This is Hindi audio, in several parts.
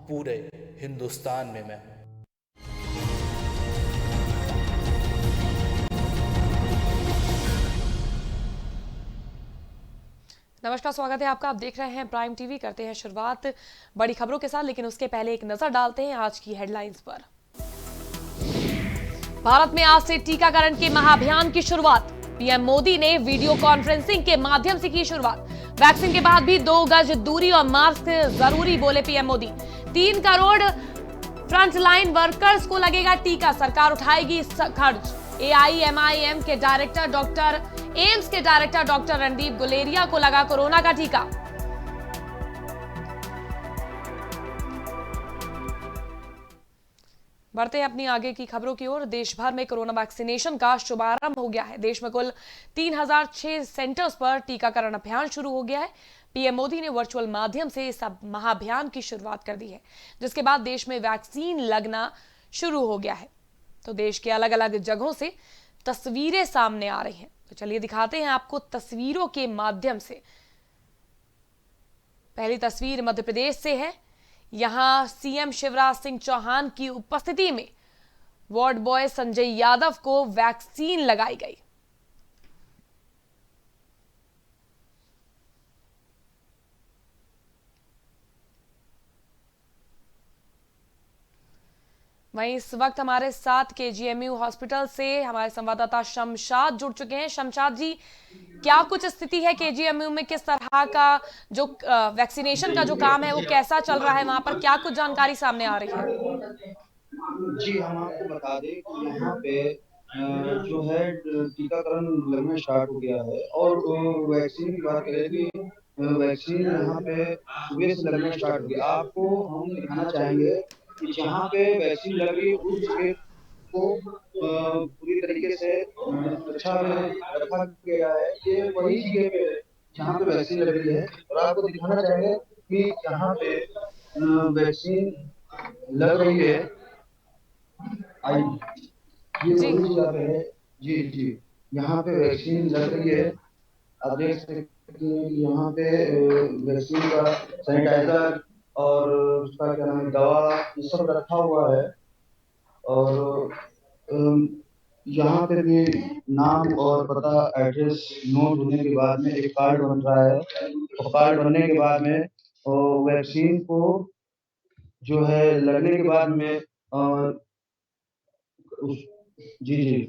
पूरे हिंदुस्तान में मैं हूँ। नमस्कार, स्वागत है आपका। आप देख रहे हैं प्राइम टीवी। करते हैं शुरुआत बड़ी खबरों के साथ, लेकिन उसके पहले एक नजर डालते हैं आज की हेडलाइंस पर। भारत में आज से टीकाकरण के महाअभियान की शुरुआत। पीएम मोदी ने वीडियो कॉन्फ्रेंसिंग के माध्यम से की शुरुआत। वैक्सीन के बाद भी 2 गज दूरी और मास्क जरूरी, बोले PM Modi. 3 crore frontline workers को लगेगा टीका, सरकार उठाएगी खर्च। एआईएमआईएम के डायरेक्टर डॉक्टर एम्स के डायरेक्टर डॉक्टर रणदीप गुलेरिया को लगा कोरोना का टीका। बढ़ते हैं अपनी आगे की खबरों की ओर। देश भर में कोरोना वैक्सीनेशन का शुभारंभ हो गया है। देश में कुल 3006 सेंटर्स पर टीकाकरण अभियान शुरू हो गया है। पीएम मोदी ने वर्चुअल माध्यम से इस महाअभियान की शुरुआत कर दी है, जिसके बाद देश में वैक्सीन लगना शुरू हो गया है। तो देश के अलग अलग जगहों से तस्वीरें सामने आ रही हैं, तो चलिए दिखाते हैं आपको तस्वीरों के माध्यम से। पहली तस्वीर मध्य प्रदेश से है। यहां सीएम शिवराज सिंह चौहान की उपस्थिति में वार्ड बॉय संजय यादव को वैक्सीन लगाई गई। वहीं इस वक्त हमारे साथ केजीएमयू हॉस्पिटल से हमारे संवाददाता शमशाद जुड़ चुके हैं। शमशाद जी, क्या कुछ स्थिति है केजीएमयू में? किस तरह का जो वैक्सीनेशन का जो काम है वो कैसा चल रहा है वहां पर? क्या कुछ जानकारी सामने आ रही है? जी, हम आपको बता दें कि यहाँ पे जो है टीकाकरण लगना स्टार्ट हो गया है और वैक्सीन की बात करें कि वैक्सीन यहाँ पे सुबह से लगना स्टार्ट हो गया। आपको हम दिखाना चाहेंगे कि जहाँ पे वैक्सीन लग रही है उस जगह को पूरी तरीके से सुरक्षा में रखा गया है। ये वही जगह पे है जहाँ पे वैक्सीन लग रही है और आपको दिखाना चाहेंगे कि यहाँ पे वैक्सीन लग रही है। ये जी वही जगह पे है। जी जी, यहाँ पे वैक्सीन लग रही है। आप देख सकते हैं कि यहाँ पे वैक्सीन का सैनिटाइजर और उसका क्या नाम है दवा ये सब रखा हुआ है। और अम, यहाँ पे भी नाम और पता एड्रेस नोट होने के बाद में एक कार्ड बन रहा है और कार्ड बनने के बाद में वैक्सीन को जो है लगने के बाद में उस जी जी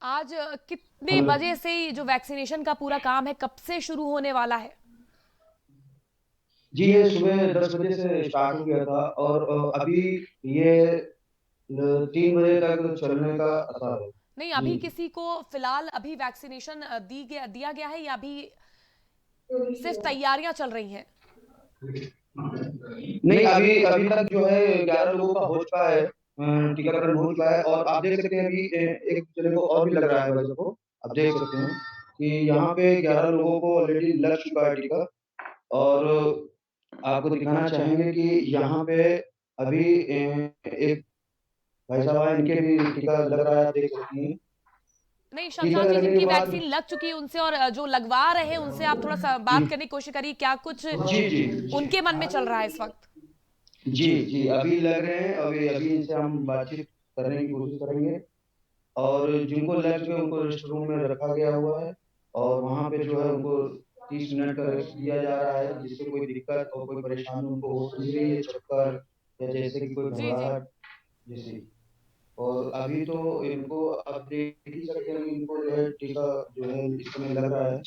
आज कितने बजे से जो वैक्सीनेशन का पूरा काम है कब से शुरू होने वाला है? जी, ये सुबह 10 बजे से स्टार्ट हो गया था और अभी ये 3 बजे तक चलने का आसार है। नहीं, जी। अभी किसी को फिलहाल अभी वैक्सीनेशन दिया गया है या अभी सिर्फ तैयारियां चल रही हैं? नहीं, अभी अभी तक जो है 11 लोगों का हो चुका है, टीकाकरण हो चुका है और आप देख सकते हैं अभी एक जने को और भी लग रहा है भाई को। आप देख सकते हैं कि यहाँ पे 11 लोगों को ऑलरेडी लग चुका है टीका और आपको दिखाना चाहेंगे कि यहाँ पे अभी एक भाई साहब हैं, इनके भी टीका लग रहा है, आप देख सकती हैं। नहीं, टीका शमशाद जी, लगने के जिनकी बाद वैक्सीन लग चुकी है उनसे और जो लगवा रहे हैं उनसे आप थोड़ा सा जी बात करने की कोशिश करिए। क्या कुछ जी जी उनके मन में चल रहा है इस वक्त? जी जी, अभी लग रहे हैं। अभी अभी इनसे हम बातचीत करने की कोशिश करेंगे और जिनको लग चुके हैं उनको रेस्ट रूम में रखा गया हुआ है और वहाँ पे जो है उनको 30 मिनट का रेस्ट दिया जा रहा है, जिससे कोई दिक्कत और कोई परेशानी उनको हो नहीं रही है, चक्कर या जैसे कि कोई जी जी। घबराहट जैसी। और अभी तो इनको आप देख ही सकते हैं कि इनको जो है टीका जो है इस समय लग रहा है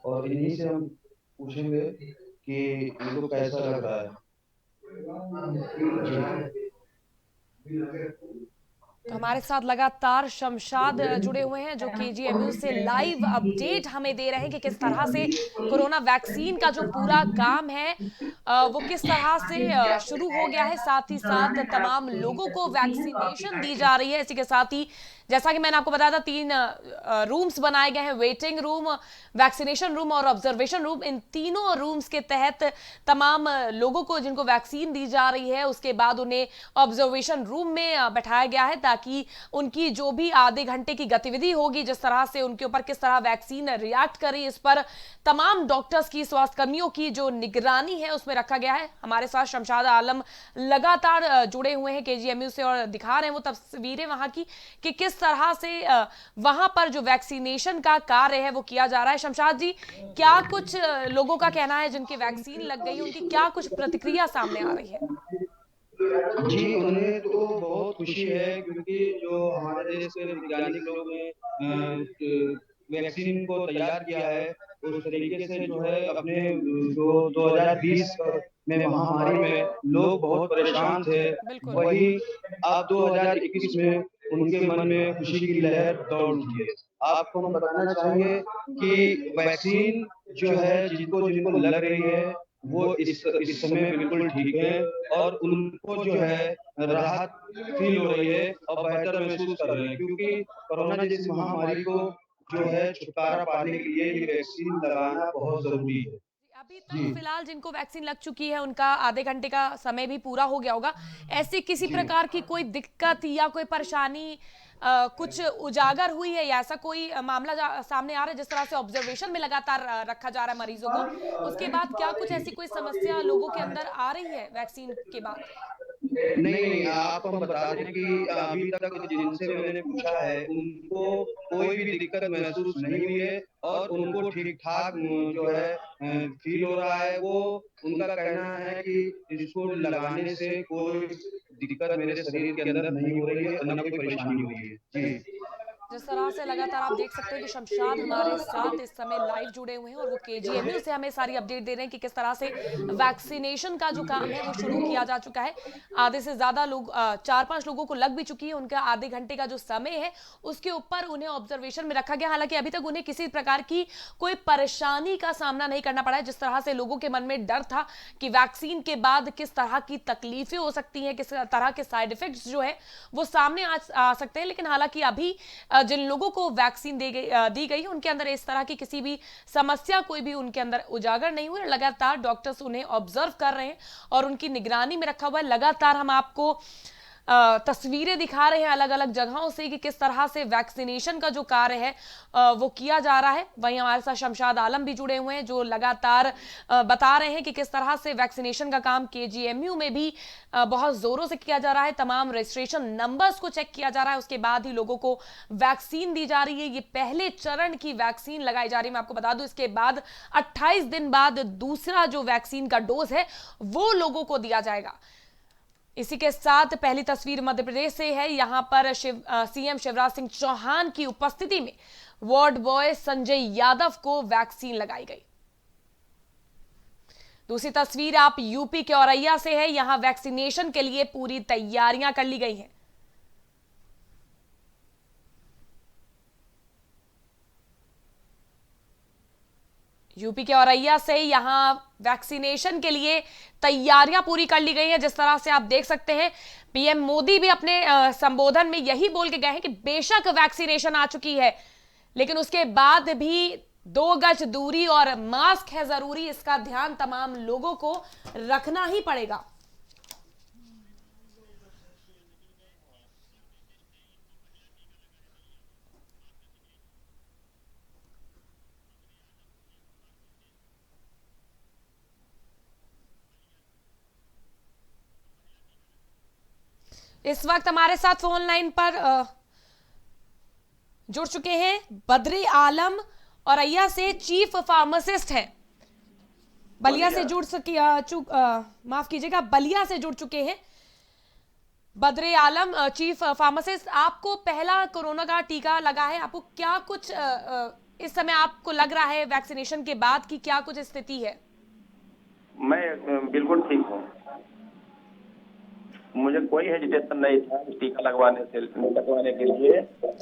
और इन्हीं से हम पूछेंगे कि इनको कैसा लग रहा है। तो हमारे साथ लगातार शमशाद जुड़े हुए हैं, जो केजीएमयू से लाइव अपडेट हमें दे रहे हैं कि किस तरह से कोरोना वैक्सीन का जो पूरा काम है वो किस तरह से शुरू हो गया है। साथ ही साथ तमाम लोगों को वैक्सीनेशन दी जा रही है। इसी के साथ ही जैसा कि मैंने आपको बताया था 3 रूम्स बनाए गए हैं, वेटिंग रूम, वैक्सीनेशन रूम और ऑब्जर्वेशन रूम। इन तीनों रूम्स के तहत तमाम लोगों को जिनको वैक्सीन दी जा रही है उसके बाद उन्हें ऑब्जर्वेशन रूम में बैठाया गया है, ताकि उनकी जो भी आधे घंटे की गतिविधि होगी, जिस तरह से उनके ऊपर किस तरह वैक्सीन रिएक्ट करी, इस पर तमाम डॉक्टर्स की, स्वास्थ्य कर्मियों की जो निगरानी है उसमें रखा गया है। हमारे साथ शमशाद आलम लगातार जुड़े हुए हैं केजीएमयू से और दिखा रहे हैं वो तस्वीरें वहां की कि किस तरह से वहां पर जो वैक्सीनेशन का कार्य है वो किया जा रहा है। शमशाद जी, क्या कुछ लोगों का कहना है जिनकी वैक्सीन लग गई, उनकी क्या कुछ प्रतिक्रिया सामने आ रही है? जी, उन्हें तो बहुत खुशी है, क्योंकि जो हमारे देश के वैज्ञानिक लोग ने वैक्सीन को तैयार किया है, उस तरीके से जो है अपने जो 2020 में महामारी में लोग बहुत परेशान थे, बिल्कुल। वही अब 2021 में उनके मन में खुशी की लहर दौड़ उठी है। आपको हम बताना चाहेंगे कि वैक्सीन जो है जिनको-जिनको लग रही है, वो इस समय बिल्कुल ठीक हैं और उनको जो है राहत फ़ील हो रही है और बेहतर महसूस कर रहे हैं, क्योंकि कोरोना जैसी महामारी को जो है छुटकारा पाने के लिए ये वैक्सीन लगाना बहुत ज़रूरी है। अभी तक जी। फिलहाल जिनको वैक्सीन लग चुकी है उनका आधे घंटे का समय भी पूरा हो गया होगा। ऐसी किसी जी। प्रकार की कोई दिक्कत या कोई परेशानी कुछ उजागर हुई है या ऐसा कोई मामला सामने आ रहा है? जिस तरह से ऑब्जर्वेशन में लगातार रखा जा रहा है मरीजों को, उसके बाद क्या कुछ ऐसी कोई समस्या लोगों के अंदर आ रही है वैक्सीन के बाद? नहीं, आपको हम बता दें कि अभी तक जिनसे मैंने पूछा है, उनको कोई भी दिक्कत महसूस नहीं हुई है और उनको ठीक-ठाक जो है फ़ील हो रहा है। वो उनका कहना है कि इसको लगाने से कोई दिक्कत मेरे शरीर के अंदर नहीं हो रही है और ना कोई परेशानी हो रही है। जी। जिस तरह से लगातार आप देख सकते हैं कि शमशाद हमारे साथ इस समय लाइव जुड़े हुए हैं और वो केजीएमयू से हमें सारी अपडेट दे रहे हैं कि किस तरह से वैक्सीनेशन का जो काम है वो शुरू किया जा चुका है। आधे से ज्यादा लोग 4-5 लोगों को लग भी चुकी है। उनका आधे घंटे का जो समय है उसके ऊपर उन्हें ऑब्जर्वेशन में रखा गया। हालांकि अभी तक उन्हें किसी प्रकार की कोई परेशानी का सामना नहीं करना पड़ा है। जिस तरह से लोगों के मन में डर था कि वैक्सीन के बाद किस तरह की तकलीफें हो सकती हैं, किस तरह के साइड इफेक्ट्स जो है वो सामने आ सकते हैं, लेकिन हालांकि अभी जिन लोगों को वैक्सीन दी गई है उनके अंदर इस तरह की किसी भी समस्या कोई भी उनके अंदर उजागर नहीं हुई। लगातार डॉक्टर्स उन्हें ऑब्जर्व कर रहे हैं और उनकी निगरानी में रखा हुआ है। लगातार हम आपको तस्वीरें दिखा रहे हैं अलग अलग जगहों से कि किस तरह से वैक्सीनेशन का जो कार्य है वो किया जा रहा है। वहीं हमारे साथ शमशाद आलम भी जुड़े हुए हैं जो लगातार बता रहे हैं कि किस तरह से वैक्सीनेशन का काम केजीएमयू में भी बहुत जोरों से किया जा रहा है। तमाम रजिस्ट्रेशन नंबर्स को चेक किया जा रहा है, उसके बाद ही लोगों को वैक्सीन दी जा रही है। ये पहले चरण की वैक्सीन लगाई जा रही है। मैं आपको बता दूं इसके बाद 28 दिन बाद दूसरा जो वैक्सीन का डोज है वो लोगों को दिया जाएगा। इसी के साथ पहली तस्वीर मध्य प्रदेश से है। यहां पर सीएम शिवराज सिंह चौहान की उपस्थिति में वार्ड बॉय संजय यादव को वैक्सीन लगाई गई। दूसरी तस्वीर आप यूपी के औरैया से है। यहां वैक्सीनेशन के लिए पूरी तैयारियां कर ली गई हैं। यूपी के औरैया से यहां वैक्सीनेशन के लिए तैयारियां पूरी कर ली गई हैं। जिस तरह से आप देख सकते हैं पीएम मोदी भी अपने संबोधन में यही बोल के गए हैं कि बेशक वैक्सीनेशन आ चुकी है लेकिन उसके बाद भी 2 गज दूरी और मास्क है जरूरी। इसका ध्यान तमाम लोगों को रखना ही पड़ेगा। इस वक्त हमारे साथ फोन लाइन पर जुड़ चुके हैं बद्री आलम औरैया से चीफ फार्मासिस्ट हैं। बलिया से माफ कीजिएगा, बलिया से जुड़ चुके हैं बद्री आलम, चीफ फार्मासिस्ट। आपको पहला कोरोना का टीका लगा है, आपको क्या कुछ इस समय आपको लग रहा है वैक्सीनेशन के बाद की क्या कुछ स्थिति है? मैं बिल्कुल ठीक हूँ, मुझे कोई हेजिटेशन नहीं था टीका लगवाने के लिए।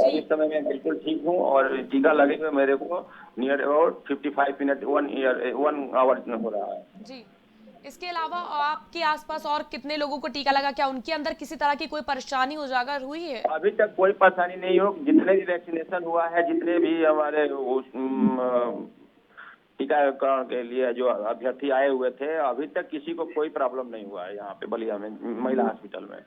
इस समय मैं बिल्कुल ठीक हूँ और टीका लगे हुए मेरे को नियर अबाउट 55 मिनट 1 आवर हो रहा है। जी, इसके अलावा आपके आसपास और कितने लोगों को टीका लगा, क्या उनके अंदर किसी तरह की कोई परेशानी उजागर हुई है? अभी तक कोई परेशानी नहीं हो, जितने भी वैक्सीनेशन हुआ है, जितने भी हमारे टीकाकरण के लिए जो अभ्यर्थी आए हुए थे, अभी तक किसी को कोई प्रॉब्लम नहीं हुआ है यहाँ पे बलिया में महिला हॉस्पिटल में।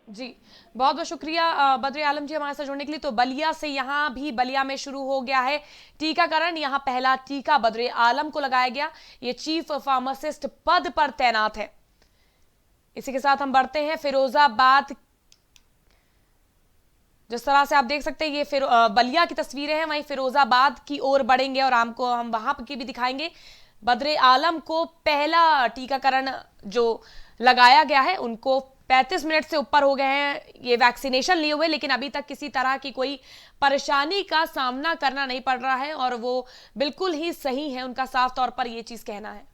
जी, बहुत बहुत शुक्रिया बद्र आलम जी हमारे साथ जुड़ने के लिए। तो बलिया से यहाँ भी बलिया में शुरू हो गया है टीकाकरण। यहाँ पहला टीका बद्र आलम को लगाया गया। ये चीफ फार्मासिस्ट पद पर तैनात है। इसी के साथ हम बढ़ते हैं फिरोजाबाद। जिस तरह से आप देख सकते हैं ये बलिया की तस्वीरें हैं, वहीं फिरोजाबाद की ओर बढ़ेंगे और हमको हम वहां की भी दिखाएंगे। बद्र आलम को पहला टीकाकरण जो लगाया गया है, उनको 35 मिनट से ऊपर हो गए हैं ये वैक्सीनेशन लिए हुए, लेकिन अभी तक किसी तरह की कोई परेशानी का सामना करना नहीं पड़ रहा है और वो बिल्कुल ही सही है, उनका साफ तौर पर ये चीज कहना है।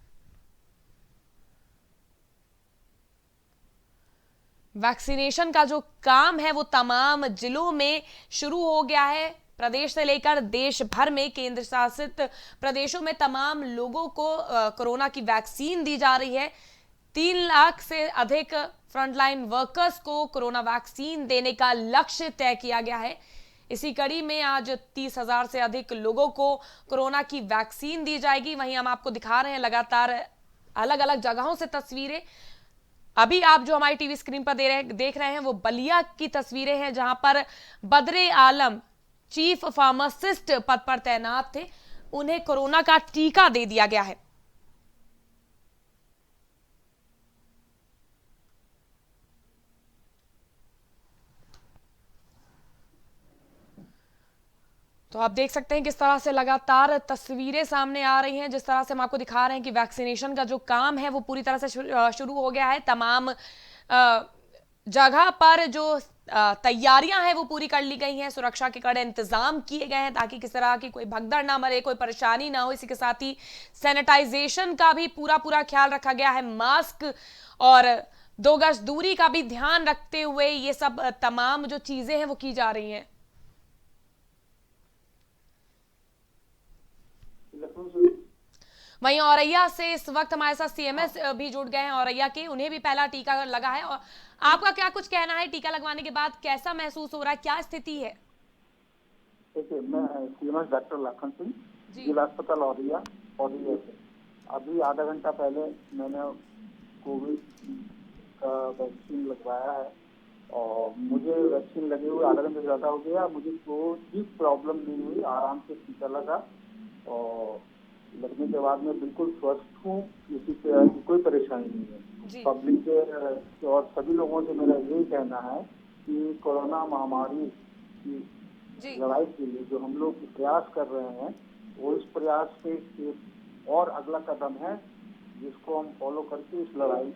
वैक्सीनेशन का जो काम है वो तमाम जिलों में शुरू हो गया है। प्रदेश से लेकर देश भर में केंद्र शासित प्रदेशों में तमाम लोगों को कोरोना की वैक्सीन दी जा रही है। 3 लाख से अधिक फ्रंटलाइन वर्कर्स को कोरोना वैक्सीन देने का लक्ष्य तय किया गया है। इसी कड़ी में आज 30,000 से अधिक लोगों को कोरोना की वैक्सीन दी जाएगी। वहीं हम आपको दिखा रहे हैं लगातार अलग अलग जगहों से तस्वीरें। अभी आप जो हमारी टीवी स्क्रीन पर देख रहे हैं वो बलिया की तस्वीरें हैं, जहां पर बद्र आलम चीफ फार्मासिस्ट पद पर तैनात थे, उन्हें कोरोना का टीका दे दिया गया है। तो आप देख सकते हैं किस तरह से लगातार तस्वीरें सामने आ रही हैं, जिस तरह से हम आपको दिखा रहे हैं कि वैक्सीनेशन का जो काम है वो पूरी तरह से शुरू हो गया है। तमाम जगह पर जो तैयारियां हैं वो पूरी कर ली गई हैं, सुरक्षा के कड़े इंतजाम किए गए हैं ताकि किस तरह की कोई भगदड़ ना मरे, कोई परेशानी ना हो। इसी के साथ ही सैनिटाइजेशन का भी पूरा ख्याल रखा गया है। मास्क और 2 गज दूरी का भी ध्यान रखते हुए ये सब तमाम जो चीजें हैं वो की जा रही हैं। वहीं औरैया से इस वक्त हमारे साथ सीएमएस भी जुड़ गए हैं औरैया के, उन्हें भी पहला टीका लगा है। और आपका क्या कुछ कहना है, टीका लगवाने के बाद कैसा महसूस हो रहा है, क्या स्थिति है? देखिए, मैं सीएमएस डॉक्टर लाखन सिंह, जिला अस्पताल औरैया से अभी आधा घंटा पहले मैंने कोविड का वैक्सीन लगवाया है और मुझे वैक्सीन लगे हुए आधा घंटे ज्यादा हो गया। मुझे कोई प्रॉब्लम नहीं हुई, आराम से टीका लगा और लगने के बाद मैं बिल्कुल स्वस्थ हूँ, किसी तरह की कोई परेशानी नहीं है। पब्लिक के और सभी लोगों से मेरा यही कहना है कि कोरोना महामारी की लड़ाई के लिए जो हम लोग प्रयास कर रहे हैं वो इस प्रयास से एक और अगला कदम है जिसको हम फॉलो करके इस लड़ाई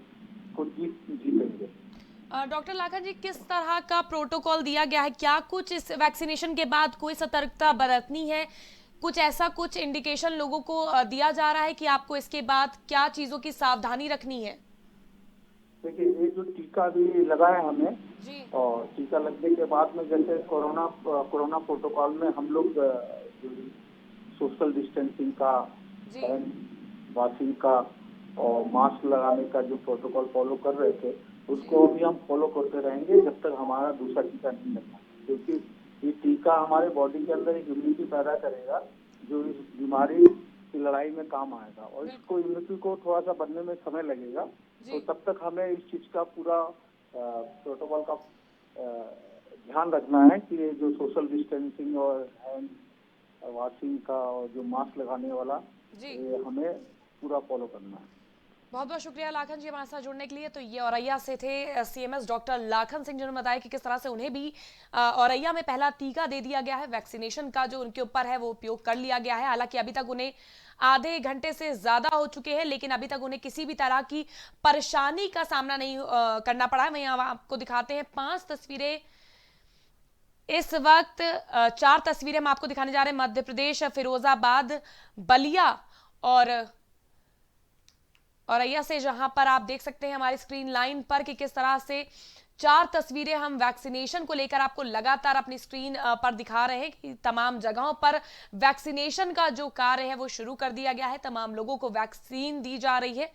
को जीतेंगे। डॉक्टर लाखन जी, किस तरह का प्रोटोकॉल दिया गया है? क्या कुछ इस वैक्सीनेशन के बाद कोई सतर्कता बरतनी है? कुछ ऐसा कुछ इंडिकेशन लोगों को दिया जा रहा है कि आपको इसके बाद क्या चीजों की सावधानी रखनी है? देखिए, ये जो टीका भी लगा है हमें जी, और टीका लगने के बाद में जैसे कोरोना प्रोटोकॉल में हम लोग सोशल डिस्टेंसिंग का, वॉशिंग का और मास्क लगाने का जो प्रोटोकॉल फॉलो कर रहे थे उसको भी हम फॉलो करते रहेंगे जब तक हमारा दूसरा टीका नहीं लगता, क्योंकि ये टीका हमारे बॉडी के अंदर एक इम्यूनिटी पैदा करेगा जो इस बीमारी की लड़ाई में काम आएगा और इसको इम्यूनिटी को थोड़ा सा बनने में समय लगेगा। तो तब तक हमें इस चीज का पूरा प्रोटोकॉल का ध्यान रखना है कि ये जो सोशल डिस्टेंसिंग और हैंड वॉशिंग का और जो मास्क लगाने वाला ये हमें पूरा फॉलो करना है। बहुत बहुत शुक्रिया लाखन जी हमारे साथ जुड़ने के लिए। तो ये औरैया से थे सीएमएस डॉक्टर लाखन सिंह, जिन्होंने बताया कि किस तरह से उन्हें भी औरैया में पहला टीका दे दिया गया है। वैक्सीनेशन का जो उनके ऊपर है वो उपयोग कर लिया गया है। हालांकि अभी तक उन्हें आधे घंटे से ज्यादा हो चुके हैं, लेकिन अभी तक उन्हें किसी भी तरह की परेशानी का सामना नहीं करना पड़ा है। वहीं आपको दिखाते हैं 5 तस्वीरें। इस वक्त 4 तस्वीरें हम आपको दिखाने जा रहे हैं। मध्य प्रदेश, फिरोजाबाद, बलिया और औरैया से, जहां पर आप देख सकते हैं हमारी स्क्रीन लाइन पर कि किस तरह से 4 तस्वीरें हम वैक्सीनेशन को लेकर आपको लगातार अपनी स्क्रीन पर दिखा रहे हैं कि तमाम जगहों पर वैक्सीनेशन का जो कार्य है वो शुरू कर दिया गया है। तमाम लोगों को वैक्सीन दी जा रही है।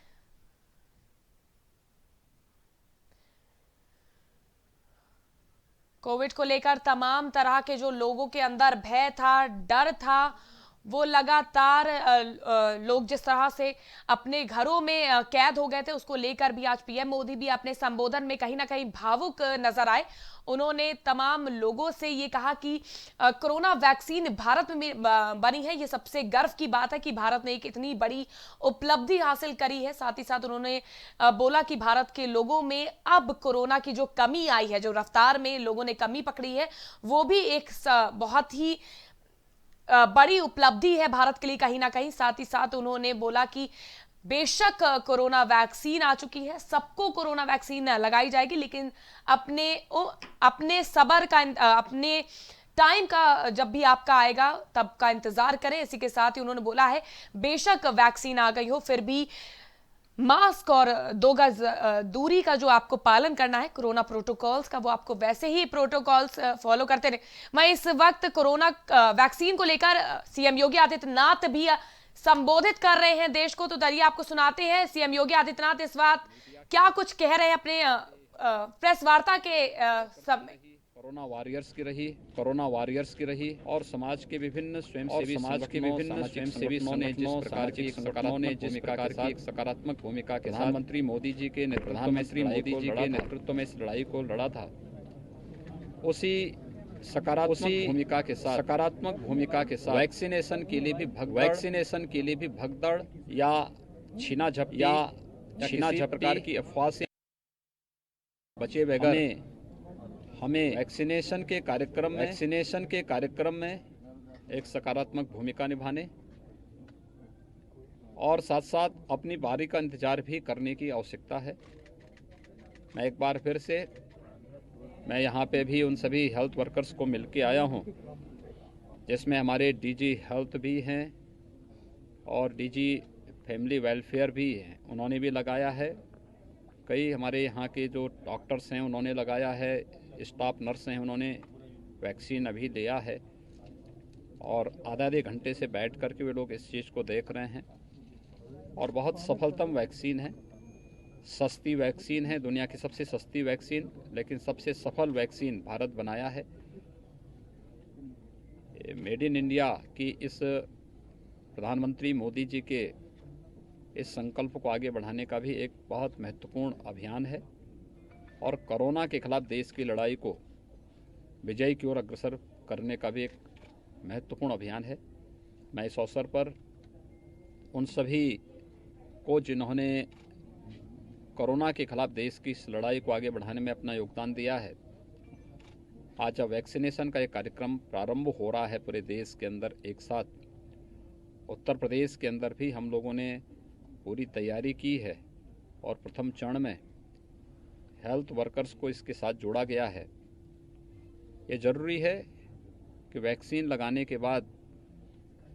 कोविड को लेकर तमाम तरह के जो लोगों के अंदर भय था, डर था, वो लगातार लोग जिस तरह से अपने घरों में कैद हो गए थे, उसको लेकर भी आज पीएम मोदी भी अपने संबोधन में कहीं ना कहीं भावुक नजर आए। उन्होंने तमाम लोगों से ये कहा कि कोरोना वैक्सीन भारत में बनी है, ये सबसे गर्व की बात है कि भारत ने एक इतनी बड़ी उपलब्धि हासिल करी है। साथ ही साथ उन्होंने बोला कि भारत के लोगों में अब कोरोना की जो कमी आई है, जो रफ्तार में लोगों ने कमी पकड़ी है, वो भी एक बहुत ही बड़ी उपलब्धि है भारत के लिए कहीं ना कहीं। साथ ही साथ उन्होंने बोला कि बेशक कोरोना वैक्सीन आ चुकी है, सबको कोरोना वैक्सीन लगाई जाएगी, लेकिन अपने सबर का, अपने टाइम का जब भी आपका आएगा तब का इंतजार करें। इसी के साथ ही उन्होंने बोला है बेशक वैक्सीन आ गई हो, फिर भी मास्क और 2 गज दूरी का जो आपको पालन करना है, कोरोना प्रोटोकॉल्स का, वो आपको वैसे ही प्रोटोकॉल्स फॉलो करते रहे। मैं इस वक्त कोरोना वैक्सीन को लेकर सीएम योगी आदित्यनाथ भी संबोधित कर रहे हैं देश को, तो दरिया आपको सुनाते हैं सीएम योगी आदित्यनाथ इस वक्त क्या कुछ कह रहे हैं अपने प्रेस वार्ता के समय। कोरोना वॉरियर्स की रही और समाज के विभिन्न स्वयंसेवी ने जिस प्रकार की सकारात्मक भूमिका के साथ प्रधानमंत्री मोदी जी के नेतृत्व में इस लड़ाई को लड़ा था, उसी सकारात्मक भूमिका के साथ वैक्सीनेशन के लिए भी भगदड़ या छीना झपटी प्रकार की अफवाह से बचे बगैर हमें वैक्सीनेशन के कार्यक्रम में एक सकारात्मक भूमिका निभाने और साथ साथ अपनी बारी का इंतजार भी करने की आवश्यकता है। मैं एक बार फिर से यहाँ पे भी उन सभी हेल्थ वर्कर्स को मिल के आया हूँ, जिसमें हमारे डीजी हेल्थ भी हैं और डीजी फैमिली वेलफेयर भी हैं, उन्होंने भी लगाया है। कई हमारे यहाँ के जो डॉक्टर्स हैं उन्होंने लगाया है, स्टाफ नर्स हैं उन्होंने वैक्सीन अभी लिया है और आधे घंटे से बैठ कर के वे लोग इस चीज़ को देख रहे हैं। और बहुत सफलतम वैक्सीन है, सस्ती वैक्सीन है, दुनिया की सबसे सस्ती वैक्सीन, लेकिन सबसे सफल वैक्सीन भारत बनाया है। मेड इन इंडिया की इस प्रधानमंत्री मोदी जी के इस संकल्प को आगे बढ़ाने का भी एक बहुत महत्वपूर्ण अभियान है और कोरोना के खिलाफ देश की लड़ाई को विजय की ओर अग्रसर करने का भी एक महत्वपूर्ण अभियान है। मैं इस अवसर पर उन सभी को जिन्होंने कोरोना के खिलाफ देश की इस लड़ाई को आगे बढ़ाने में अपना योगदान दिया है, आज जब वैक्सीनेशन का एक कार्यक्रम प्रारंभ हो रहा है पूरे देश के अंदर एक साथ, उत्तर प्रदेश के अंदर भी हम लोगों ने पूरी तैयारी की है और प्रथम चरण में हेल्थ वर्कर्स को इसके साथ जोड़ा गया है। ये ज़रूरी है कि वैक्सीन लगाने के बाद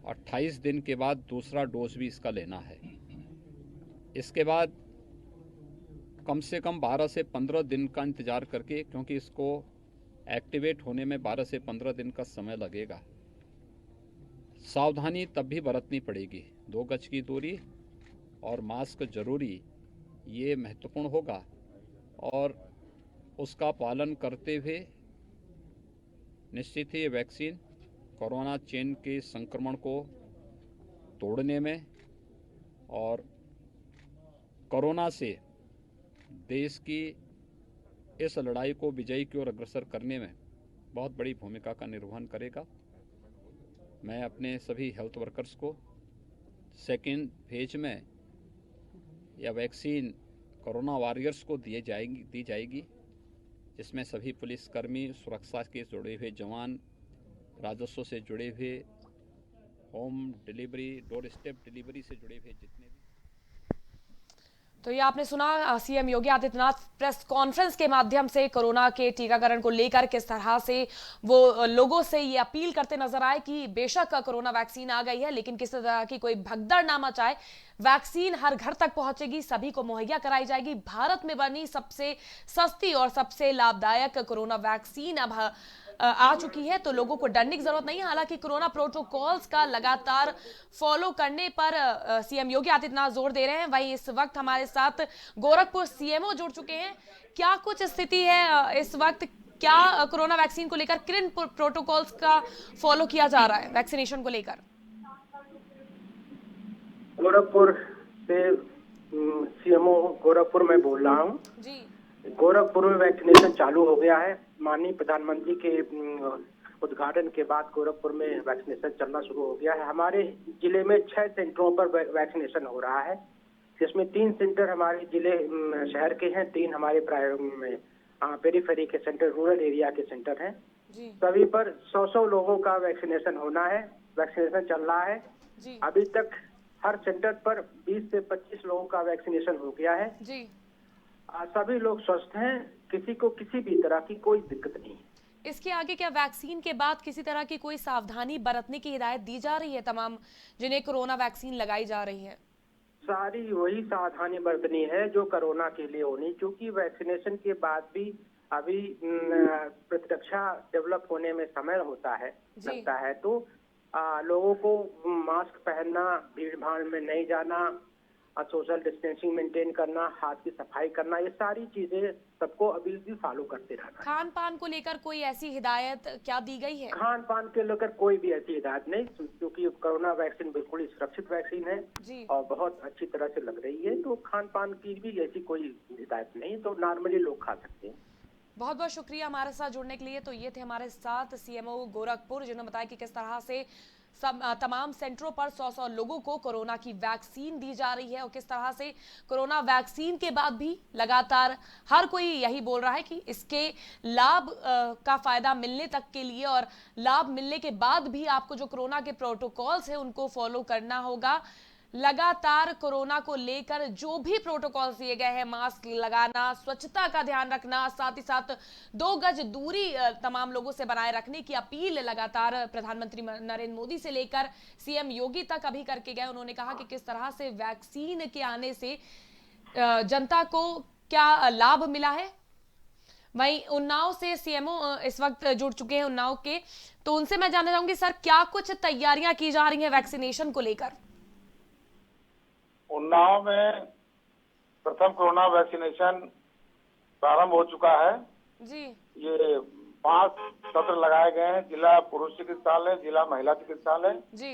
28 दिन के बाद दूसरा डोज भी इसका लेना है। इसके बाद कम से कम 12 से 15 दिन का इंतज़ार करके, क्योंकि इसको एक्टिवेट होने में 12 से 15 दिन का समय लगेगा, सावधानी तब भी बरतनी पड़ेगी। 2 गज की दूरी और मास्क जरूरी, ये महत्वपूर्ण होगा और उसका पालन करते हुए निश्चित ही ये वैक्सीन कोरोना चेन के संक्रमण को तोड़ने में और कोरोना से देश की इस लड़ाई को विजयी की ओर अग्रसर करने में बहुत बड़ी भूमिका का निर्वहन करेगा। मैं अपने सभी हेल्थ वर्कर्स को सेकेंड फेज में यह वैक्सीन कोरोना वॉरियर्स को दी जाएगी, जिसमें सभी पुलिसकर्मी, सुरक्षा के जुड़े हुए जवान, राजस्व से जुड़े हुए, home delivery, door step delivery से जुड़े हुए जितने भी। तो ये आपने सुना CM Yogi Adityanath press conference के माध्यम से कोरोना के टीकाकरण को लेकर किस तरह से वो लोगों से ये अपील करते नजर आए कि बेशक कोरोना वैक्सीन आ गई है, लेकिन किसी तरह की कोई भगदड़ ना मचाए, वैक्सीन हर घर तक पहुंचेगी, सभी को मुहैया कराई जाएगी। भारत में बनी सबसे सस्ती और सबसे लाभदायक कोरोना वैक्सीन अब आ चुकी है, तो लोगों को डरने की जरूरत नहीं है। हालांकि कोरोना प्रोटोकॉल्स का लगातार फॉलो करने पर सीएम योगी आदित्यनाथ जोर दे रहे हैं। वहीं इस वक्त हमारे साथ गोरखपुर सीएमओ जुड़ चुके हैं। क्या कुछ स्थिति है इस वक्त? क्या कोरोना वैक्सीन को लेकर किन प्रोटोकॉल्स का फॉलो किया जा रहा है वैक्सीनेशन को लेकर? गोरखपुर से सीएमओ गोरखपुर में बोल रहा हूँ जी। गोरखपुर में वैक्सीनेशन चालू हो गया है। माननीय प्रधानमंत्री के उद्घाटन के बाद गोरखपुर में वैक्सीनेशन चलना शुरू हो गया है। हमारे जिले में 6 सेंटरों पर वैक्सीनेशन हो रहा है, जिसमें 3 सेंटर हमारे जिले शहर के हैं, 3 हमारे पेरीफेरी के सेंटर, रूरल एरिया के सेंटर हैं। सभी पर 100 लोगों का वैक्सीनेशन होना है। वैक्सीनेशन चल रहा है। अभी तक हर सेंटर पर 20 से 25 लोगों का वैक्सीनेशन हो गया है जी। सभी लोग स्वस्थ हैं, किसी को किसी भी तरह की कोई दिक्कत नहीं है। इसके आगे क्या वैक्सीन के बाद किसी तरह की कोई सावधानी बरतने की हिदायत दी जा रही है तमाम जिन्हें कोरोना वैक्सीन लगाई जा रही है? सारी वही सावधानी बरतनी है जो कोरोना के लिए होनी, क्योंकि वैक्सीनेशन के बाद भी अभी प्रतिरक्षा डेवलप होने में समय होता है लगता है। तो लोगों को मास्क पहनना, भीड़ भाड़ में नहीं जाना, सोशल डिस्टेंसिंग मेंटेन करना, हाथ की सफाई करना, ये सारी चीजें सबको अभी भी फॉलो करते रहना। खान पान को लेकर कोई ऐसी हिदायत क्या दी गई है? खान पान के लेकर कोई भी ऐसी हिदायत नहीं, क्योंकि कोरोना वैक्सीन बिल्कुल ही सुरक्षित वैक्सीन है जी। और बहुत अच्छी तरह से लग रही है, तो खान पान की भी ऐसी कोई हिदायत नहीं, तो नॉर्मली लोग खा सकते हैं। बहुत बहुत शुक्रिया हमारे साथ जुड़ने के लिए। तो ये थे हमारे साथ सीएमओ गोरखपुर, जिन्होंने बताया कि किस तरह से तमाम सेंटरों पर 100 लोगों को कोरोना की वैक्सीन दी जा रही है और किस तरह से कोरोना वैक्सीन के बाद भी लगातार हर कोई यही बोल रहा है कि इसके लाभ का फायदा मिलने तक के लिए और लाभ मिलने के बाद भी आपको जो कोरोना के प्रोटोकॉल्स है उनको फॉलो करना होगा। लगातार कोरोना को लेकर जो भी प्रोटोकॉल्स दिए गए हैं, मास्क लगाना, स्वच्छता का ध्यान रखना, साथ ही साथ 2 गज दूरी तमाम लोगों से बनाए रखने की अपील लगातार प्रधानमंत्री नरेंद्र मोदी से लेकर सीएम योगी तक अभी करके गए। उन्होंने कहा कि किस तरह से वैक्सीन के आने से जनता को क्या लाभ मिला है। वहीं उन्नाव से सीएमओ इस वक्त जुड़ चुके हैं, उन्नाव के, तो उनसे मैं जानना चाहूंगी सर, क्या कुछ तैयारियां की जा रही हैं वैक्सीनेशन को लेकर? उन्नाव में प्रथम कोरोना वैक्सीनेशन प्रारंभ हो चुका है जी। ये 5 सत्र लगाए गए हैं, जिला पुरुष चिकित्सालय, जिला महिला चिकित्सालय जी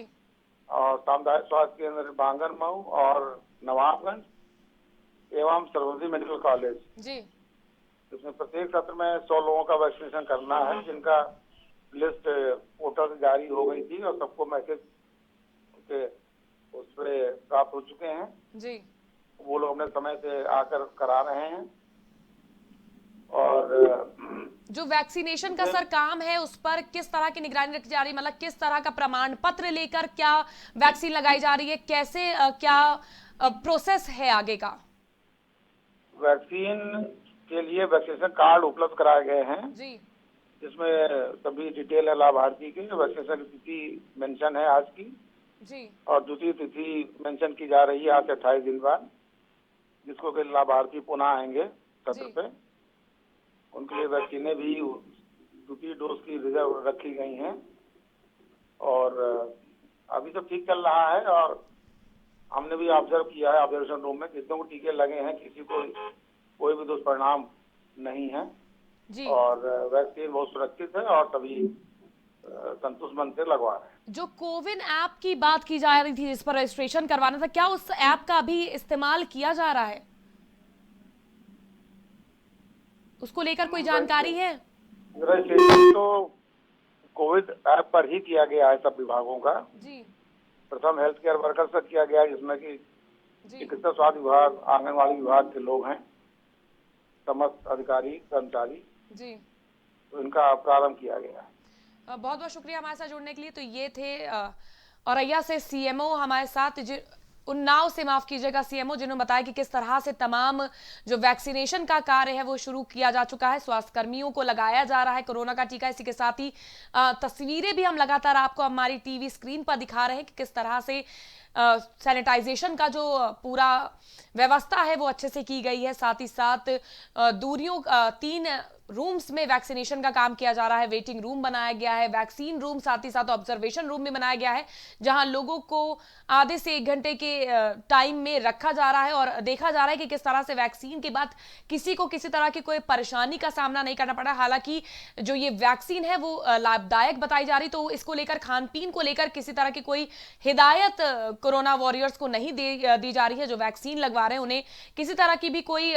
और सामुदायिक स्वास्थ्य केंद्र बांगन मऊ और नवाबगंज एवं सरस्वती मेडिकल कॉलेज जी। इसमें प्रत्येक सत्र में 100 लोगों का वैक्सीनेशन करना है, जिनका लिस्ट पोर्टल से जारी हो गई थी और सबको मैसेज के उस पर प्राप्त हो चुके हैं जी। वो लोग अपने समय से आकर करा रहे हैं। और जो वैक्सीनेशन का सर काम है उस पर किस तरह की निगरानी रखी जा रही है? मतलब किस तरह का प्रमाण पत्र लेकर क्या वैक्सीन लगाई जा रही है? कैसे क्या प्रोसेस है आगे का? वैक्सीन के लिए वैक्सीनेशन कार्ड उपलब्ध कराए गए हैं जी, जिसमें सभी डिटेल है लाभार्थी के। वैक्सीनेशन की तिथि मेंशन है आज की जी और द्वितीय तिथि मेंशन की जा रही है आज से 28 दिन बाद, जिसको के लाभार्थी पुनः आएंगे सत्र पे, उनके लिए वैक्सीनें भी द्वितीय डोज की रिजर्व रखी गई हैं। और अभी सब ठीक चल रहा है और हमने भी ऑब्जर्व किया है ऑब्जर्वेशन रूम में, जितनों को टीके लगे हैं किसी को कोई भी दुष्परिणाम नहीं है जी। और वैक्सीन बहुत सुरक्षित है और सभी संतुष्ट मन से लगवा रहे हैं। जो कोविन ऐप की बात की जा रही थी जिस पर रजिस्ट्रेशन करवाना था, क्या उस ऐप का भी इस्तेमाल किया जा रहा है? उसको लेकर कोई जानकारी है? रजिस्ट्रेशन तो कोविड ऐप पर ही किया गया है सब विभागों का जी। प्रथम हेल्थ केयर वर्कर से किया गया है, जिसमें कि चिकित्सा स्वास्थ्य विभाग, आंगनबाड़ी विभाग के लोग हैं, समस्त अधिकारी कर्मचारी जी। तो इनका प्रारंभ किया गया है। बहुत बहुत शुक्रिया हमारे साथ जुड़ने के लिए। तो ये थे औरैया से सीएमओ हमारे साथ, उन्नाव से माफ कीजिएगा सीएमओ, जिन्होंने बताया कि किस तरह से तमाम जो वैक्सीनेशन का कार्य है वो शुरू किया जा चुका है, स्वास्थ्य कर्मियों को लगाया जा रहा है कोरोना का टीका। इसी के साथ ही तस्वीरें भी हम लगातार आपको हमारी टीवी स्क्रीन पर दिखा रहे हैं कि किस तरह से सैनिटाइजेशन का जो पूरा व्यवस्था है वो अच्छे से की गई है। साथ ही साथ दूरियों 3 रूम्स में वैक्सीनेशन का काम किया जा रहा है। वेटिंग रूम बनाया गया है, वैक्सीन रूम, साथ ही साथ ऑब्जर्वेशन रूम भी बनाया गया है, जहां लोगों को आधे से 1 घंटे के टाइम में रखा जा रहा है और देखा जा रहा है कि किस तरह से वैक्सीन के बाद किसी को किसी तरह की कोई परेशानी का सामना नहीं करना पड़ा। हालांकि जो ये वैक्सीन है वो लाभदायक बताई जा रही, तो इसको लेकर, खान पीन को लेकर किसी तरह की कोई हिदायत कोरोना वॉरियर्स को नहीं दी जा रही है। जो वैक्सीन लगवा रहे हैं उन्हें किसी तरह की भी कोई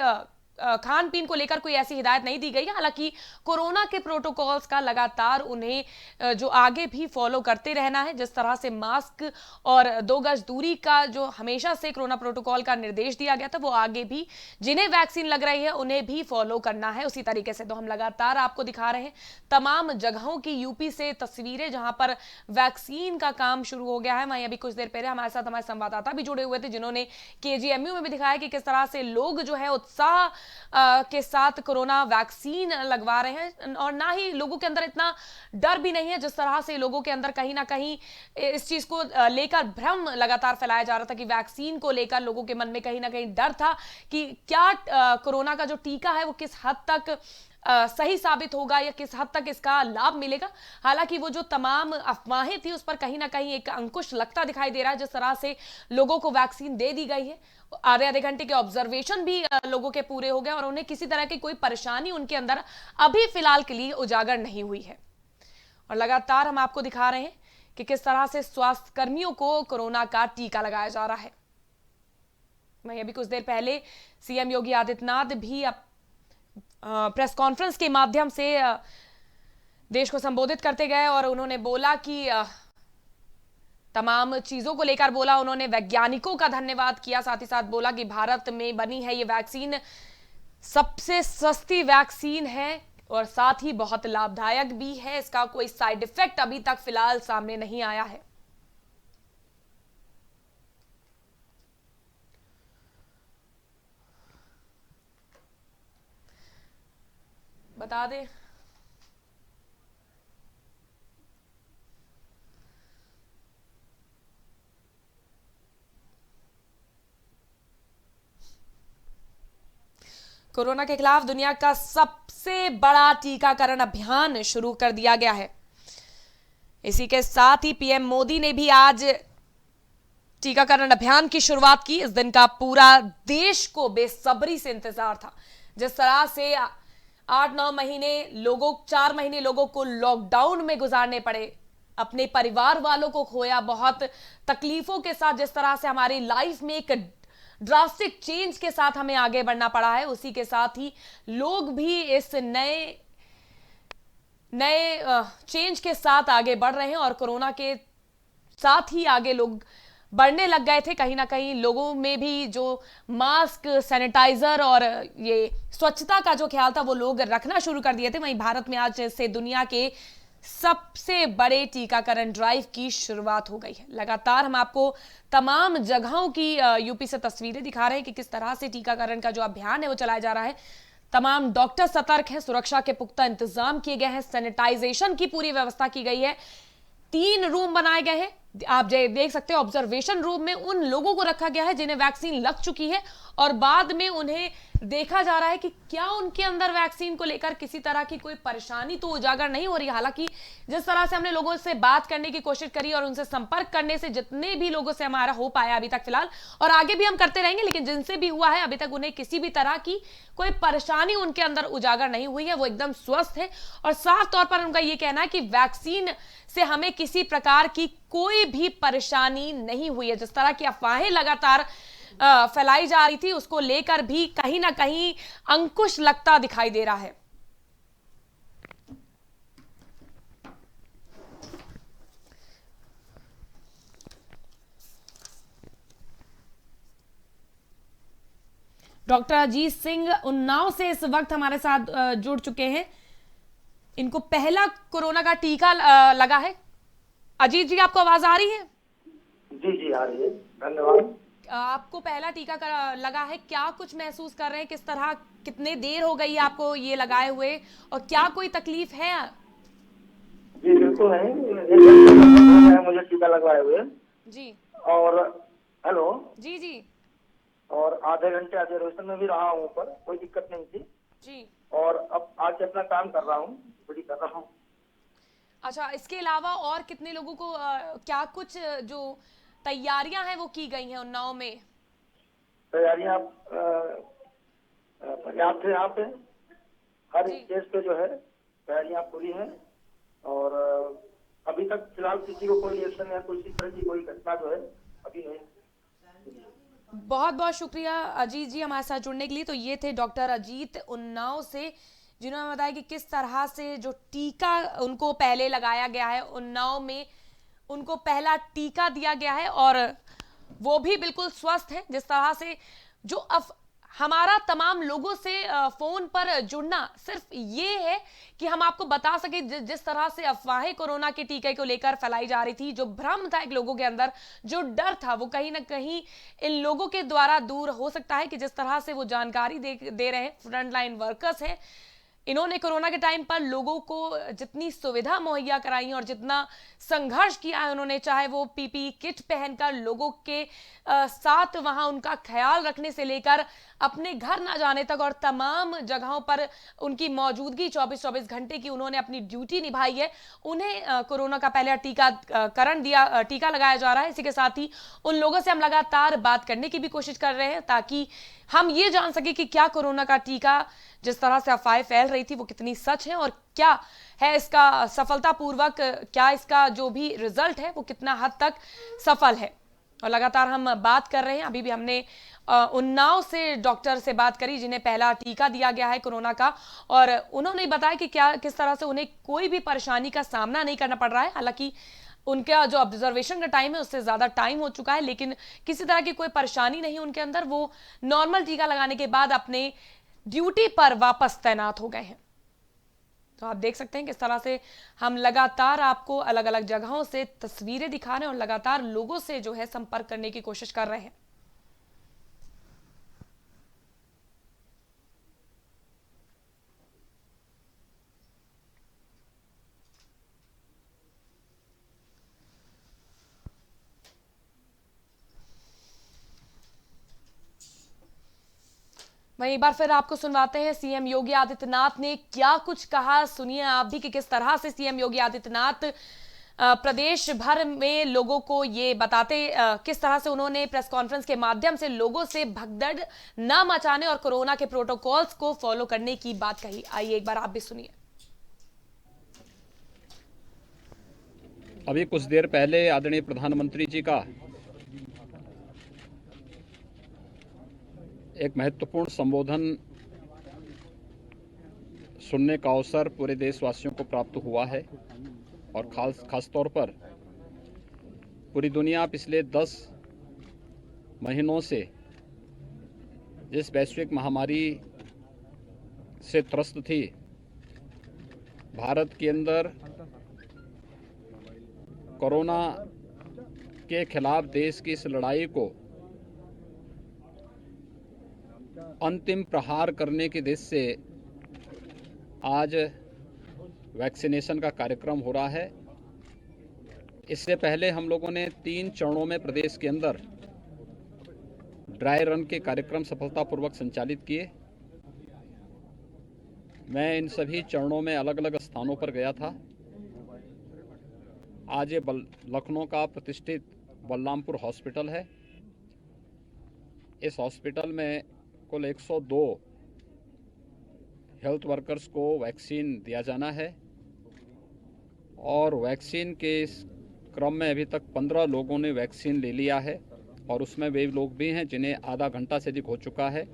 खान पीन को लेकर कोई ऐसी हिदायत नहीं दी गई है। हालांकि कोरोना के प्रोटोकॉल्स का लगातार उन्हें जो आगे भी फॉलो करते रहना है। जिस तरह से मास्क और 2 गज दूरी का जो हमेशा से कोरोना प्रोटोकॉल का निर्देश दिया गया था, वो आगे भी जिन्हें वैक्सीन लग रही है उन्हें भी फॉलो करना है उसी तरीके से। तो हम लगातार आपको दिखा रहे हैं तमाम जगहों की यूपी से तस्वीरें जहां पर वैक्सीन का काम शुरू हो गया है। वहीं अभी कुछ देर पहले हमारे साथ हमारे संवाददाता भी जुड़े हुए थे, जिन्होंने केजीएमयू में भी दिखाया कि किस तरह से लोग जो है उत्साह के साथ कोरोना वैक्सीन लगवा रहे हैं, और ना ही लोगों के अंदर इतना डर भी नहीं है जिस तरह से लोगों के अंदर कहीं ना कहीं इस चीज को लेकर भ्रम लगातार फैलाया जा रहा था कि वैक्सीन को लेकर लोगों के मन में कहीं ना कहीं डर था कि क्या कोरोना का जो टीका है वो किस हद तक सही साबित होगा या किस हद तक इसका लाभ मिलेगा। हालांकि वो जो तमाम अफवाहें थी उस पर कहीं ना कहीं एक अंकुश लगता दिखाई दे रहा है। जिस तरह से लोगों को वैक्सीन दे दी गई है, आधे घंटे के ऑब्जर्वेशन भी लोगों के पूरे हो गए और उन्हें किसी तरह की कोई परेशानी उनके अंदर अभी फिलहाल के लिए उजागर नहीं हुई है। और लगातार हम आपको दिखा रहे हैं कि किस तरह से स्वास्थ्य कर्मियों को कोरोना का टीका लगाया जा रहा है। वहीं अभी कुछ देर पहले सीएम योगी आदित्यनाथ भी प्रेस कॉन्फ्रेंस के माध्यम से देश को संबोधित करते गए और उन्होंने बोला कि तमाम चीजों को लेकर बोला। उन्होंने वैज्ञानिकों का धन्यवाद किया, साथ ही साथ बोला कि भारत में बनी है ये वैक्सीन सबसे सस्ती वैक्सीन है और साथ ही बहुत लाभदायक भी है। इसका कोई साइड इफेक्ट अभी तक फिलहाल सामने नहीं आया है। बता दें कोरोना के खिलाफ दुनिया का सबसे बड़ा टीकाकरण अभियान शुरू कर दिया गया है। इसी के साथ ही पीएम मोदी ने भी आज टीकाकरण अभियान की शुरुआत की। इस दिन का पूरा देश को बेसब्री से इंतजार था। जिस तरह से 8-9 महीने 4 महीने लोगों को लॉकडाउन में गुजारने पड़े, अपने परिवार वालों को खोया, बहुत तकलीफों के साथ जिस तरह से हमारी लाइफ में एक ड्रास्टिक चेंज के साथ हमें आगे बढ़ना पड़ा है, उसी के साथ ही लोग भी इस नए चेंज के साथ आगे बढ़ रहे हैं और कोरोना के साथ ही आगे लोग बढ़ने लग गए थे। कहीं ना कहीं लोगों में भी जो मास्क, सैनिटाइजर और ये स्वच्छता का जो ख्याल था वो लोग रखना शुरू कर दिए थे। वहीं भारत में आज से दुनिया के सबसे बड़े टीकाकरण ड्राइव की शुरुआत हो गई है। लगातार हम आपको तमाम जगहों की यूपी से तस्वीरें दिखा रहे हैं कि किस तरह से टीकाकरण का जो अभियान है वो चलाया जा रहा है। तमाम डॉक्टर सतर्क हैं, सुरक्षा के पुख्ता इंतजाम किए गए हैं, सैनिटाइजेशन की पूरी व्यवस्था की गई है। 3 रूम बनाए गए हैं, आप देख सकते हो। ऑब्जर्वेशन रूम में उन लोगों को रखा गया है जिन्हें वैक्सीन लग चुकी है और बाद में उन्हें देखा जा रहा है कि क्या उनके अंदर वैक्सीन को लेकर किसी तरह की कोई परेशानी तो उजागर नहीं हो रही। हालांकि जिस तरह से हमने लोगों से बात करने की कोशिश करी और उनसे संपर्क करने से जितने भी लोगों से हमारा हो पाया अभी तक फिलहाल, और आगे भी हम करते रहेंगे, लेकिन जिनसे भी हुआ है अभी तक उन्हें किसी भी तरह की कोई परेशानी उनके अंदर उजागर नहीं हुई है। वो एकदम स्वस्थ है और साफ तौर पर उनका यह कहना है कि वैक्सीन से हमें किसी प्रकार की कोई भी परेशानी नहीं हुई है। जिस तरह की अफवाहें लगातार फैलाई जा रही थी उसको लेकर भी कहीं ना कहीं अंकुश लगता दिखाई दे रहा है। डॉक्टर अजीत सिंह उन्नाव से इस वक्त हमारे साथ जुड़ चुके हैं। इनको पहला कोरोना का टीका लगा है। अजीत जी, आपको आवाज आ रही है? जी जी आ रही है, धन्यवाद। आपको पहला टीका लगा है, क्या कुछ महसूस कर रहे हैं? किस तरह, कितने देर हो गई आपको ये लगाए हुए और क्या कोई तकलीफ है? जी बिल्कुल नहीं, मुझे टीका लगवाए हुए जी। और हेलो जी जी। और आधे घंटे ऑब्जर्वेशन में भी रहा हूँ, पर कोई दिक्कत नहीं थी जी। और अब आगे आज से अपना काम कर रहा हूँ, ड्यूटी कर रहा हूँ। अच्छा, इसके अलावा और कितने लोगों को क्या कुछ जो तैयारियां हैं वो की गई हैं उन्नाव में? तैयारियां पर्याप्त है यहाँ पे, हर स्टेज पे जो है तैयारियां पूरी हैं। और अभी तक फिलहाल किसी को कोई रिएक्शन या किसी तरह की कोई घटना जो है अभी नहीं। बहुत बहुत शुक्रिया अजीत जी हमारे साथ जुड़ने के लिए। तो ये थे डॉक्टर अजीत उन्नाव से, जिन्होंने बताया कि किस तरह से जो टीका उनको पहले लगाया गया है, उन्नाव में उनको पहला टीका दिया गया है और वो भी बिल्कुल स्वस्थ है। जिस तरह से जो हमारा तमाम लोगों से फोन पर जुड़ना सिर्फ ये है कि हम आपको बता सके जिस तरह से अफवाहें कोरोना के टीके को लेकर फैलाई जा रही थी, जो भ्रम था एक लोगों के अंदर, जो डर था, वो कहीं ना कहीं इन लोगों के द्वारा दूर हो सकता है कि जिस तरह से वो जानकारी दे रहे हैं, फ्रंट लाइन वर्कर्स हैं, इन्होंने कोरोना के टाइम पर लोगों को जितनी सुविधा मुहैया कराई और जितना संघर्ष किया है उन्होंने, चाहे वो पीपीई किट पहनकर लोगों के साथ वहां उनका ख्याल रखने से लेकर अपने घर ना जाने तक और तमाम जगहों पर उनकी मौजूदगी 24-24 घंटे की उन्होंने अपनी ड्यूटी निभाई है। उन्हें कोरोना का पहले टीका लगाया जा रहा है। इसी के साथ ही उन लोगों से हम लगातार बात करने की भी कोशिश कर रहे हैं ताकि हम ये जान सके कि क्या कोरोना का टीका जिस तरह से अफवाहें फैल रही थी वो कितनी सच है और क्या है इसका सफलतापूर्वक, क्या इसका जो भी रिजल्ट है वो कितना हद तक सफल है। और लगातार हम बात कर रहे हैं। अभी भी हमने उन्नाव से डॉक्टर से बात करी जिन्हें पहला टीका दिया गया है कोरोना का, और उन्होंने बताया कि किस तरह से उन्हें कोई भी परेशानी का सामना नहीं करना पड़ रहा है। हालांकि उनका जो ऑब्जर्वेशन का टाइम है उससे ज्यादा टाइम हो चुका है, लेकिन किसी तरह की कोई परेशानी नहीं उनके अंदर। वो नॉर्मल टीका लगाने के बाद अपने ड्यूटी पर वापस तैनात हो गए हैं। तो आप देख सकते हैं किस तरह से हम लगातार आपको अलग अलग जगहों से तस्वीरें दिखा रहे हैं और लगातार लोगों से जो है संपर्क करने की कोशिश कर रहे हैं। वहीं एक बार फिर आपको सुनवाते हैं सीएम योगी आदित्यनाथ ने क्या कुछ कहा। सुनिए आप भी कि किस तरह से सीएम योगी आदित्यनाथ प्रदेश भर में लोगों को ये बताते, किस तरह से उन्होंने प्रेस कॉन्फ्रेंस के माध्यम से लोगों से भगदड़ न मचाने और कोरोना के प्रोटोकॉल्स को फॉलो करने की बात कही। आइए एक बार आप भी सुनिए। अभी कुछ देर पहले आदरणीय प्रधानमंत्री जी का एक महत्वपूर्ण संबोधन सुनने का अवसर पूरे देशवासियों को प्राप्त हुआ है और खास तौर पर पूरी दुनिया पिछले 10 महीनों से जिस वैश्विक महामारी से त्रस्त थी, भारत के अंदर कोरोना के खिलाफ देश की इस लड़ाई को अंतिम प्रहार करने के उद्देश्य से आज वैक्सीनेशन का कार्यक्रम हो रहा है। इससे पहले हम लोगों ने 3 चरणों में प्रदेश के अंदर ड्राई रन के कार्यक्रम सफलतापूर्वक संचालित किए। मैं इन सभी चरणों में अलग अलग स्थानों पर गया था। आज ये लखनऊ का प्रतिष्ठित बलरामपुर हॉस्पिटल है। इस हॉस्पिटल में कुल 102 हेल्थ वर्कर्स को वैक्सीन दिया जाना है और वैक्सीन के इस क्रम में अभी तक 15 लोगों ने वैक्सीन ले लिया है और उसमें वे लोग भी हैं जिन्हें आधा घंटा से अधिक हो चुका है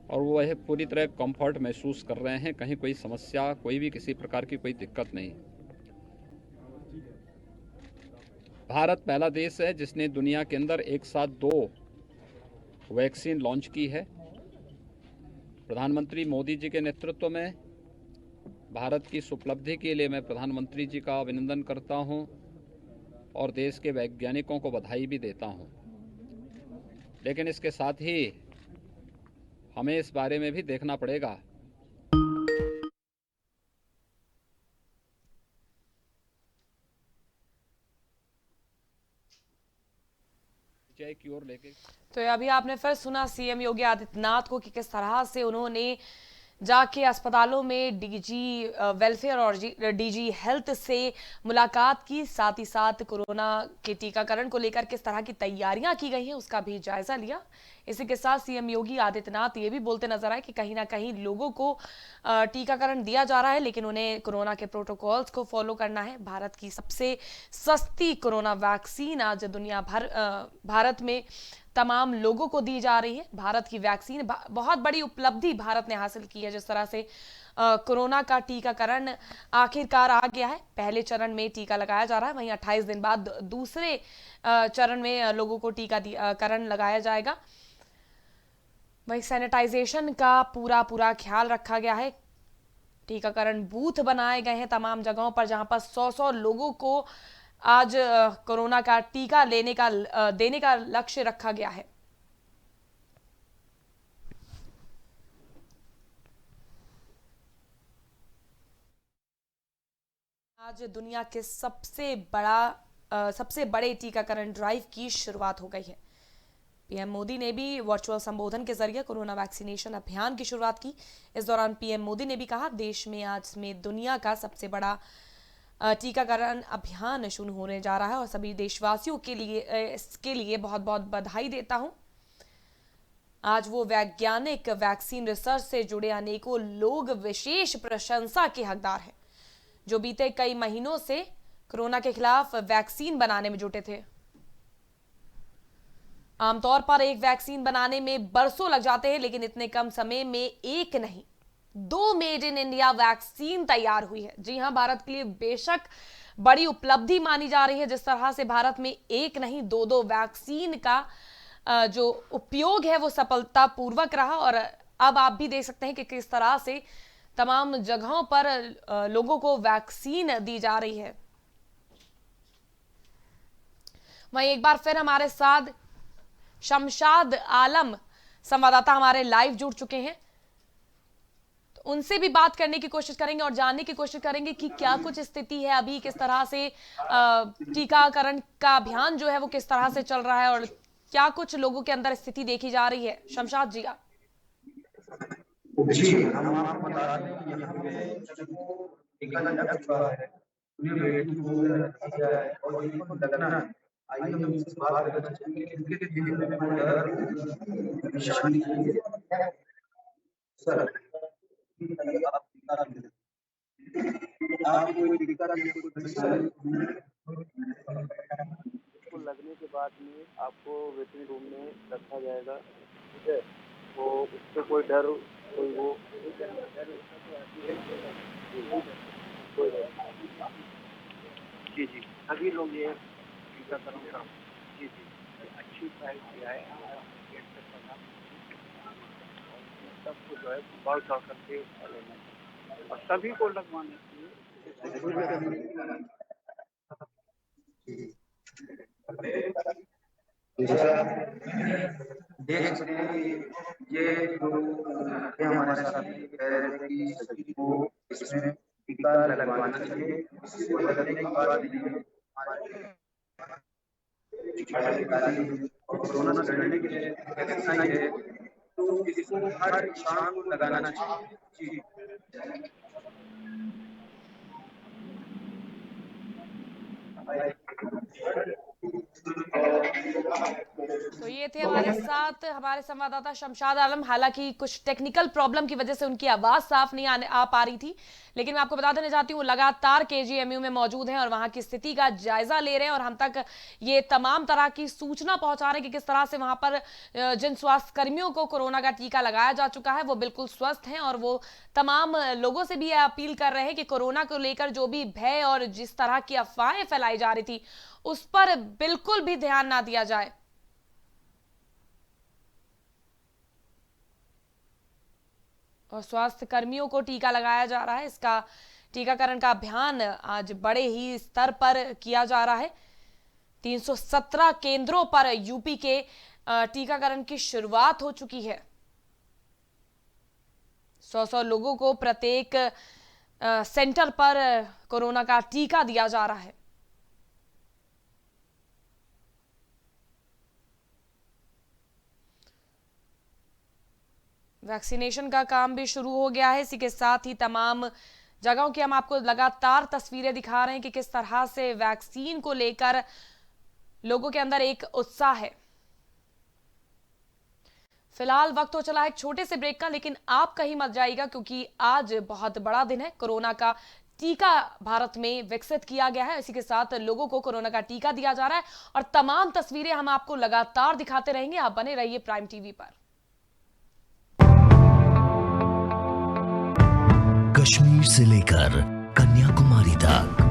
और वो यह पूरी तरह कंफर्ट महसूस कर रहे हैं। कहीं कोई समस्या, कोई भी किसी प्रकार की कोई दिक्कत नहीं। भारत पहला देश है जिसने दुनिया के अंदर एक साथ 2 वैक्सीन लॉन्च की है। प्रधानमंत्री मोदी जी के नेतृत्व में भारत की इस उपलब्धि के लिए मैं प्रधानमंत्री जी का अभिनंदन करता हूं और देश के वैज्ञानिकों को बधाई भी देता हूं। लेकिन इसके साथ ही हमें इस बारे में भी देखना पड़ेगा की ओर लेके। तो अभी आपने फिर सुना सीएम योगी आदित्यनाथ को कि किस तरह से उन्होंने जाके अस्पतालों में डीजी वेलफेयर और डीजी हेल्थ से मुलाकात की, साथ ही साथ कोरोना के टीकाकरण को लेकर किस तरह की तैयारियां की गई हैं उसका भी जायजा लिया। इसी के साथ सीएम योगी आदित्यनाथ ये भी बोलते नजर आए कि कहीं ना कहीं लोगों को टीकाकरण दिया जा रहा है, लेकिन उन्हें कोरोना के प्रोटोकॉल्स को फॉलो करना है। भारत की सबसे सस्ती कोरोना वैक्सीन आज दुनिया भर भारत में तमाम लोगों को दी जा रही है। भारत की वैक्सीन बहुत बड़ी उपलब्धि भारत ने हासिल की है। जिस तरह से कोरोना का टीकाकरण आखिरकार आ गया है, पहले चरण में टीका लगाया जा रहा है, वहीं 28 दिन बाद दूसरे चरण में लोगों को टीकाकरण लगाया जाएगा। वहीं सैनिटाइजेशन का पूरा ख्याल रखा गया है। टीकाकरण बूथ बनाए गए हैं तमाम जगहों पर, जहां पर 100 लोगों को आज कोरोना का टीका देने का लक्ष्य रखा गया है। आज दुनिया के सबसे बड़े टीकाकरण ड्राइव की शुरुआत हो गई है। पीएम मोदी ने भी वर्चुअल संबोधन के जरिए कोरोना वैक्सीनेशन अभियान की शुरुआत की। इस दौरान पीएम मोदी ने भी कहा, देश में आज में दुनिया का सबसे बड़ा टीकाकरण अभियान शुरू होने जा रहा है और सभी देशवासियों के लिए इसके लिए बहुत बहुत बधाई देता हूं। आज वो वैज्ञानिक, वैक्सीन रिसर्च से जुड़े अनेकों लोग विशेष प्रशंसा के हकदार हैं, जो बीते कई महीनों से कोरोना के खिलाफ वैक्सीन बनाने में जुटे थे। आमतौर पर एक वैक्सीन बनाने में बरसों लग जाते हैं, लेकिन इतने कम समय में एक नहीं 2 मेड इन इंडिया वैक्सीन तैयार हुई है। जी हां, भारत के लिए बेशक बड़ी उपलब्धि मानी जा रही है जिस तरह से भारत में एक नहीं 2 वैक्सीन का जो उपयोग है वो सफलतापूर्वक रहा। और अब आप भी देख सकते हैं कि किस तरह से तमाम जगहों पर लोगों को वैक्सीन दी जा रही है। वहीं एक बार फिर हमारे साथ शमशाद आलम संवाददाता हमारे लाइव जुड़ चुके हैं, तो उनसे भी बात करने की कोशिश करेंगे और जानने की कोशिश करेंगे कि क्या कुछ स्थिति है अभी, किस तरह से टीकाकरण का अभियान जो है वो किस तरह से चल रहा है और क्या कुछ लोगों के अंदर स्थिति देखी जा रही है। शमशाद जी आप। जी, हम आपको बता दें कि यहाँ पे टीका लग चुका है, उन्हें वेटिंग हो गया है और इनको लगना है। आइए हम इससे बात करना चाहेंगे कि इनके दिल में कोई डर, परेशानी है सर? आप टीका लें, आप कोई टीका लेने को परेशानी इसको लगने के बाद में आपको वेटिंग रूम में रखा जाएगा, ठीक है? तो उससे कोई डर, कोई वो जी जी सभी लोग ये टीकाकरण का जी अच्छी पहल किया है। सबको जो है बढ़ चढ़ करके लेना और सभी को लगवाना चाहिए। देख सकते हैं कि ये जो हमारे साथ कह रहे थे कि सभी को इसमें टीका लगवाना चाहिए। इसको लगने के बाद और कोरोना से लड़ने के लिए वैक्सीन आई है, तो इसको हर इंसान को लगाना चाहिए। जी तो ये थे हमारे साथ हमारे संवाददाता शमशाद आलम। हालांकि कुछ टेक्निकल प्रॉब्लम की वजह से उनकी आवाज साफ नहीं आ पा रही थी, लेकिन मैं आपको बता देना चाहती हूँ लगातार केजीएमयू में मौजूद हैं और वहां की स्थिति का जायजा ले रहे हैं और हम तक ये तमाम तरह की सूचना पहुंचा रहे हैं कि किस तरह से वहां पर जिन स्वास्थ्य कर्मियों को कोरोना का टीका लगाया जा चुका है वो बिल्कुल स्वस्थ हैं और वो तमाम लोगों से भी अपील कर रहे हैं कि कोरोना को लेकर जो भी भय और जिस तरह की अफवाहें फैलाई जा रही थी उस पर बिल्कुल भी ध्यान ना दिया जाए। और स्वास्थ्य कर्मियों को टीका लगाया जा रहा है। इसका टीकाकरण का अभियान आज बड़े ही स्तर पर किया जा रहा है। 317 केंद्रों पर यूपी के टीकाकरण की शुरुआत हो चुकी है। 100 लोगों को प्रत्येक सेंटर पर कोरोना का टीका दिया जा रहा है। वैक्सीनेशन का काम भी शुरू हो गया है। इसी के साथ ही तमाम जगहों की हम आपको लगातार तस्वीरें दिखा रहे हैं कि किस तरह से वैक्सीन को लेकर लोगों के अंदर एक उत्साह है। फिलहाल वक्त हो चला है एक छोटे से ब्रेक का, लेकिन आप कहीं मत जाइएगा क्योंकि आज बहुत बड़ा दिन है। कोरोना का टीका भारत में विकसित किया गया है। इसी के साथ लोगों को कोरोना का टीका दिया जा रहा है और तमाम तस्वीरें हम आपको लगातार दिखाते रहेंगे। आप बने रहिए प्राइम टीवी पर। कश्मीर से लेकर कन्याकुमारी तक